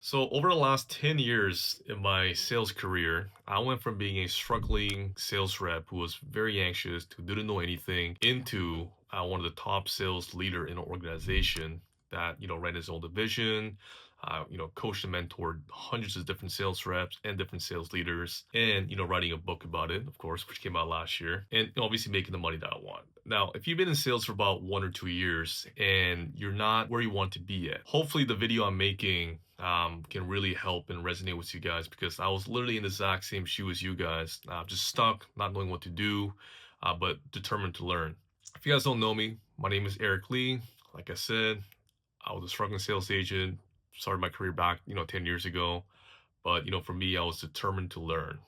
So over the last 10 years in my sales career, I went from being a struggling sales rep who was very anxious, who didn't know anything, into one of the top sales leader in an organization that, ran his own division, coached and mentored hundreds of different sales reps and different sales leaders, and, writing a book about it, of course, which came out last year, and obviously making the money that I want. Now, if you've been in sales for about 1 or 2 years and you're not where you want to be at, hopefully the video I'm making can really help and resonate with you guys because I was literally in the exact same shoe as you guys, just stuck, not knowing what to do, but determined to learn. If you guys don't know me, my name is Eric Lee. Like I said, I was a struggling sales agent, started my career back, 10 years ago. But, for me, I was determined to learn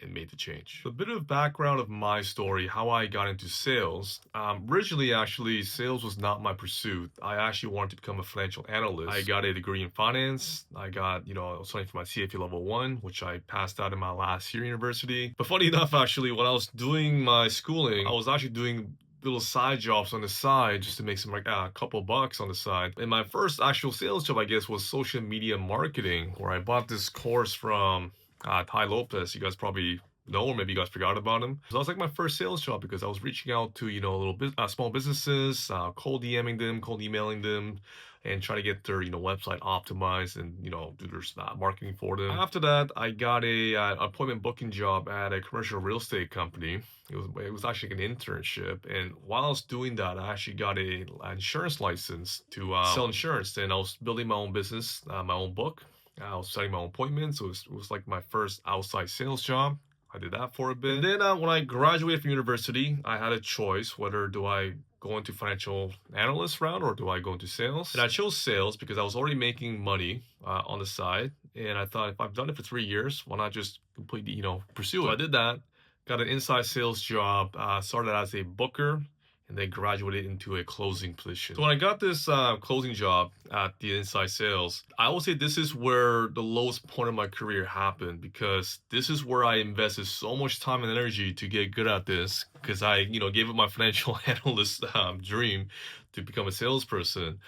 and made the change. A bit of background of my story, how I got into sales. Originally, actually, sales was not my pursuit. I actually wanted to become a financial analyst. I got a degree in finance. I was studying for my CFA level 1, which I passed out in my last year university. But funny enough, actually, when I was doing my schooling, I was actually doing little side jobs on the side just to make some like a couple bucks on the side. And my first actual sales job, I guess, was social media marketing, where I bought this course from Ty Lopez. You guys probably know, or maybe you guys forgot about him. So that was like my first sales job because I was reaching out to little small businesses, cold DMing them, cold emailing them, and trying to get their website optimized and do their marketing for them. After that, I got a appointment booking job at a commercial real estate company. It was actually an internship, and while I was doing that, I actually got an insurance license to sell insurance, and I was building my own business, my own book. I was setting my own appointments. So it was like my first outside sales job. I did that for a bit. And then when I graduated from university, I had a choice whether do I go into financial analyst route or do I go into sales. And I chose sales because I was already making money on the side. And I thought if I've done it for 3 years, why not just completely, pursue it? So I did that, got an inside sales job, started as a booker, and then graduated into a closing position. So when I got this closing job at the inside sales, I would say this is where the lowest point of my career happened because this is where I invested so much time and energy to get good at this because I, gave up my financial analyst dream to become a salesperson.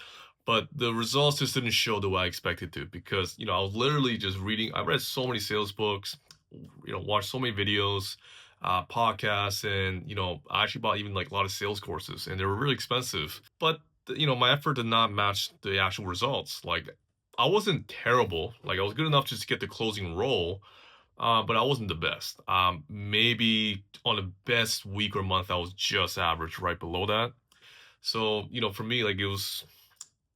But the results just didn't show the way I expected to because, I was literally just reading. I read so many sales books, watched so many videos, podcasts, and I actually bought even like a lot of sales courses, and they were really expensive. But my effort did not match the actual results. Like I wasn't terrible. Like I was good enough just to get the closing role, but I wasn't the best. Maybe on the best week or month, I was just average, right below that. So for me, like there's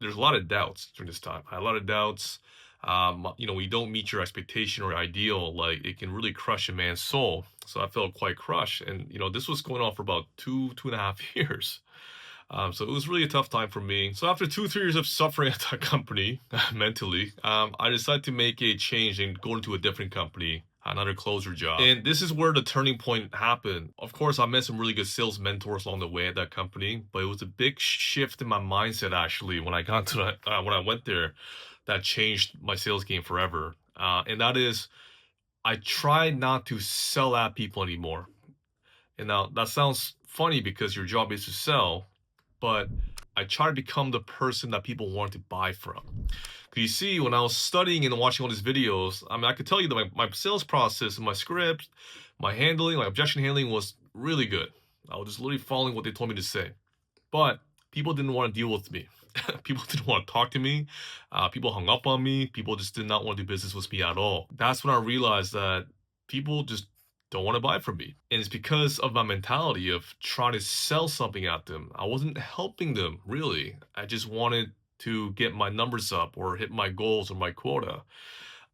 a lot of doubts during this time. I had a lot of doubts. When you don't meet your expectation or ideal, like it can really crush a man's soul. So I felt quite crushed. And, this was going on for about 2.5 years. So it was really a tough time for me. So after 2, 3 years of suffering at that company mentally, I decided to make a change and go into a different company, another closer job. And this is where the turning point happened. Of course, I met some really good sales mentors along the way at that company, but it was a big shift in my mindset actually when I got to when I went there that changed my sales game forever. And that is, I try not to sell at people anymore. And now that sounds funny because your job is to sell, but I try to become the person that people want to buy from. Because you see, when I was studying and watching all these videos, I mean, I could tell you that my sales process and my script, my handling, my objection handling was really good. I was just literally following what they told me to say. But people didn't want to deal with me. People didn't want to talk to me. People hung up on me. People just did not want to do business with me at all. That's when I realized that people just don't want to buy from me. And it's because of my mentality of trying to sell something at them. I wasn't helping them, really. I just wanted to get my numbers up or hit my goals or my quota.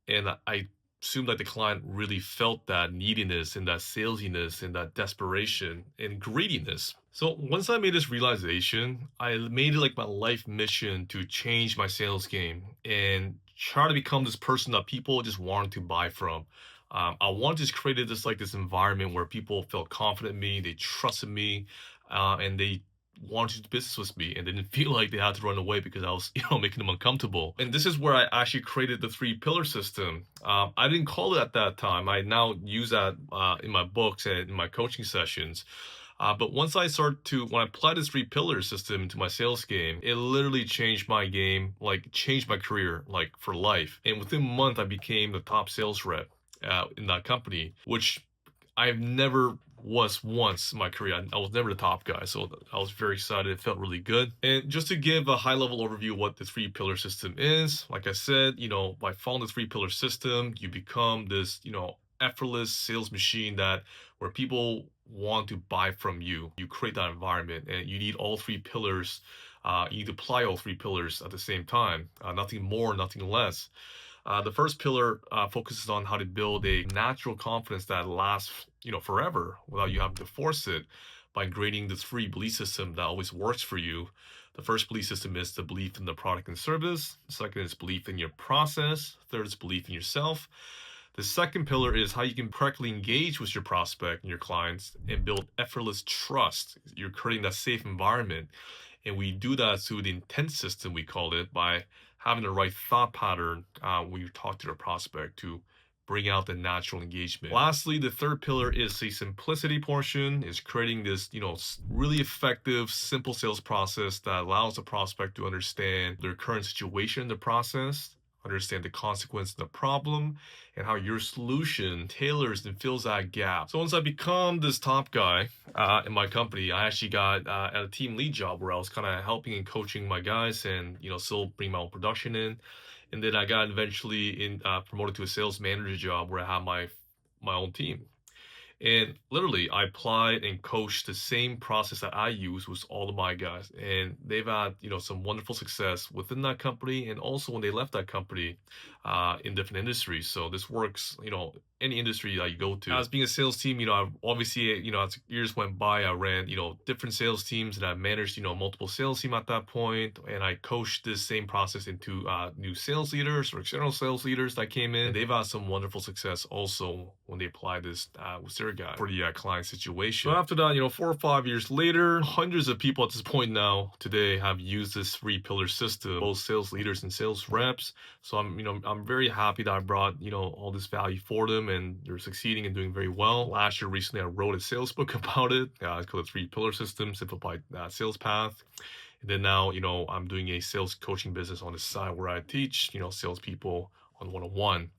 And I assumed that the client really felt that neediness and that salesiness and that desperation and greediness. So once I made this realization, I made it like my life mission to change my sales game and try to become this person that people just wanted to buy from. I wanted to just create this environment where people felt confident in me, they trusted me, and they wanted to do business with me, and they didn't feel like they had to run away because I was, making them uncomfortable. And this is where I actually created the 3 pillar system. I didn't call it at that time. I now use that in my books and in my coaching sessions. But once I start to, when I apply this three pillar system into my sales game, it literally changed my game, like changed my career, like for life. And within a month, I became the top sales rep in that company, which I've never was once in my career. I was never the top guy, so I was very excited. It felt really good. And just to give a high level overview of what the three pillar system is, like I said, by following the three pillar system, you become this, effortless sales machine that where people want to buy from you. You create that environment, and you need all three pillars. You need to apply all three pillars at the same time. Nothing more, nothing less. The first pillar focuses on how to build a natural confidence that lasts, forever without you having to force it by creating this free belief system that always works for you. The first belief system is the belief in the product and service. The second is belief in your process. Third is belief in yourself. The second pillar is how you can correctly engage with your prospect and your clients and build effortless trust. You're creating that safe environment. And we do that through the intent system, we call it, by having the right thought pattern when you talk to the prospect to bring out the natural engagement. Lastly, the third pillar is the simplicity portion, is creating this, really effective, simple sales process that allows the prospect to understand their current situation in the process, understand the consequence of the problem, and how your solution tailors and fills that gap. So once I become this top guy in my company, I actually got at a team lead job where I was kind of helping and coaching my guys and, still bring my own production in. And then I got eventually promoted to a sales manager job where I had my own team. And literally, I applied and coached the same process that I use with all of my guys. And they've had, some wonderful success within that company and also when they left that company in different industries. So this works, any industry that you go to. As being a sales team, I obviously, as years went by, I ran, different sales teams and I managed, multiple sales team at that point. And I coached this same process into new sales leaders or external sales leaders that came in. And they've had some wonderful success also when they apply this with their guy for the client situation. So after that, 4 or 5 years later, hundreds of people at this point now today have used this three pillar system, both sales leaders and sales reps. So I'm very happy that I brought, all this value for them and they're succeeding and doing very well. Last year, recently, I wrote a sales book about it. It's called the three pillar system, simplified sales path. And then now, I'm doing a sales coaching business on the side where I teach, salespeople on one-on-one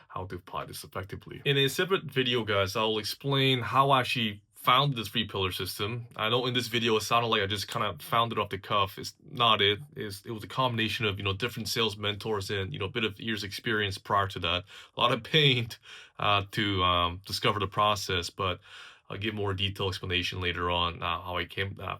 how to apply this effectively. In a separate video, guys, I'll explain how I actually found this three pillar system. I know in this video it sounded like I just kind of found it off the cuff. It's not it. It was a combination of different sales mentors and a bit of years experience prior to that. A lot of pain to discover the process, but I'll give more detailed explanation later on how I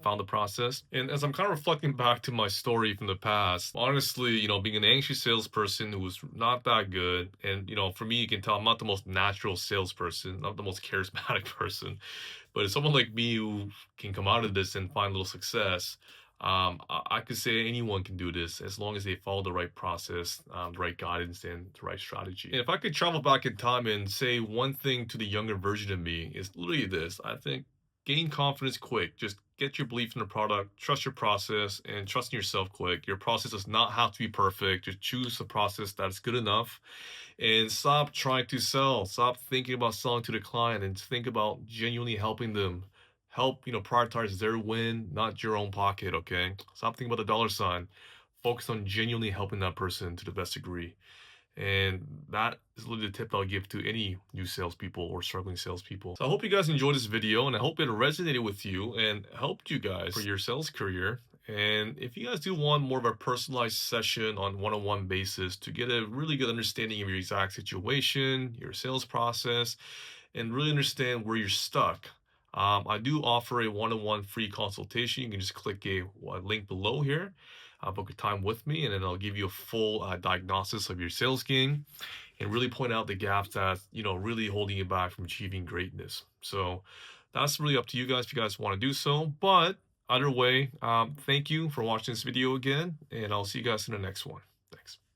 found the process. And as I'm kind of reflecting back to my story from the past, honestly, being an anxious salesperson who was not that good, and for me, you can tell I'm not the most natural salesperson, not the most charismatic person, but as someone like me who can come out of this and find a little success, I could say anyone can do this as long as they follow the right process, the right guidance, and the right strategy. And if I could travel back in time and say one thing to the younger version of me, is literally this. I think gain confidence quick. Just get your belief in the product, trust your process, and trust in yourself quick. Your process does not have to be perfect. Just choose a process that's good enough and stop trying to sell. Stop thinking about selling to the client and think about genuinely helping them. Help, prioritize their win, not your own pocket, okay? Stop thinking about the dollar sign. Focus on genuinely helping that person to the best degree. And that is literally the tip I'll give to any new salespeople or struggling salespeople. So I hope you guys enjoyed this video and I hope it resonated with you and helped you guys for your sales career. And if you guys do want more of a personalized session on one-on-one basis to get a really good understanding of your exact situation, your sales process, and really understand where you're stuck, I do offer a one-on-one free consultation. You can just click a link below here, book a time with me, and then I'll give you a full diagnosis of your sales game and really point out the gaps that, really holding you back from achieving greatness. So that's really up to you guys if you guys want to do so. But either way, thank you for watching this video again, and I'll see you guys in the next one. Thanks.